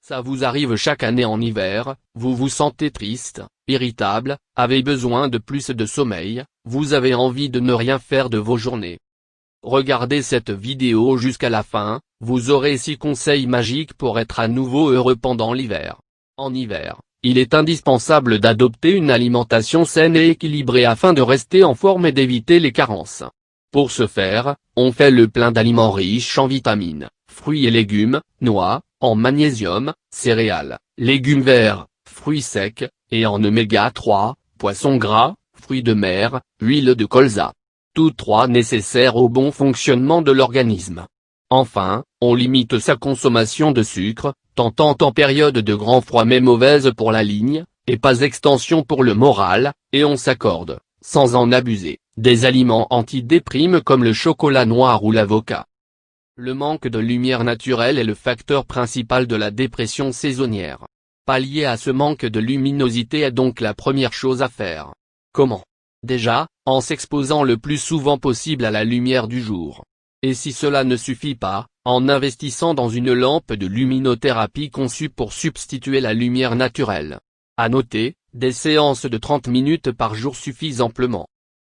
Ça vous arrive chaque année en hiver, vous vous sentez triste, irritable, avez besoin de plus de sommeil, vous avez envie de ne rien faire de vos journées. Regardez cette vidéo jusqu'à la fin, vous aurez 6 conseils magiques pour être à nouveau heureux pendant l'hiver. En hiver, il est indispensable d'adopter une alimentation saine et équilibrée afin de rester en forme et d'éviter les carences. Pour ce faire, on fait le plein d'aliments riches en vitamines, fruits et légumes, noix, en magnésium, céréales, légumes verts, fruits secs, et en oméga 3, poissons gras, fruits de mer, huile de colza. Toutes 3 nécessaires au bon fonctionnement de l'organisme. Enfin, on limite sa consommation de sucre, tant en période de grand froid mais mauvaise pour la ligne, et pas extension pour le moral, et on s'accorde, sans en abuser, des aliments anti-déprime comme le chocolat noir ou l'avocat. Le manque de lumière naturelle est le facteur principal de la dépression saisonnière. Pallier à ce manque de luminosité est donc la première chose à faire. Comment? Déjà, en s'exposant le plus souvent possible à la lumière du jour. Et si cela ne suffit pas, en investissant dans une lampe de luminothérapie conçue pour substituer la lumière naturelle. À noter, des séances de 30 minutes par jour suffisent amplement.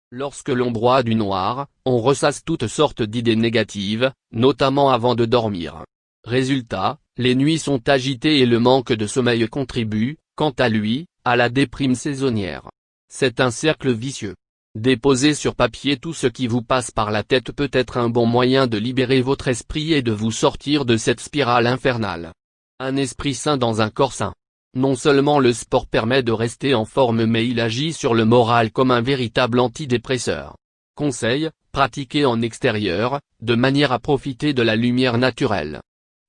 Lorsque l'on broie du noir, on ressasse toutes sortes d'idées négatives, notamment avant de dormir. Résultat, les nuits sont agitées et le manque de sommeil contribue, quant à lui, à la déprime saisonnière. C'est un cercle vicieux. Déposer sur papier tout ce qui vous passe par la tête peut être un bon moyen de libérer votre esprit et de vous sortir de cette spirale infernale. Un esprit sain dans un corps sain. Non seulement le sport permet de rester en forme mais il agit sur le moral comme un véritable antidépresseur. Conseil, pratiquer en extérieur, de manière à profiter de la lumière naturelle.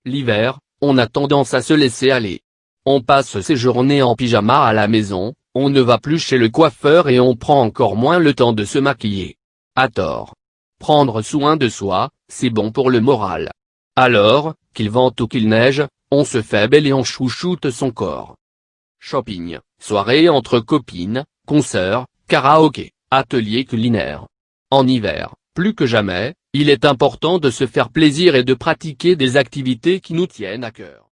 L'hiver, on a tendance à se laisser aller. On passe ses journées en pyjama à la maison, on ne va plus chez le coiffeur et on prend encore moins le temps de se maquiller. À tort. Prendre soin de soi, c'est bon pour le moral. Alors, qu'il vente ou qu'il neige, on se fait belle et on chouchoute son corps. Shopping, soirée entre copines, concerts, karaoké, ateliers culinaires. En hiver, plus que jamais, il est important de se faire plaisir et de pratiquer des activités qui nous tiennent à cœur.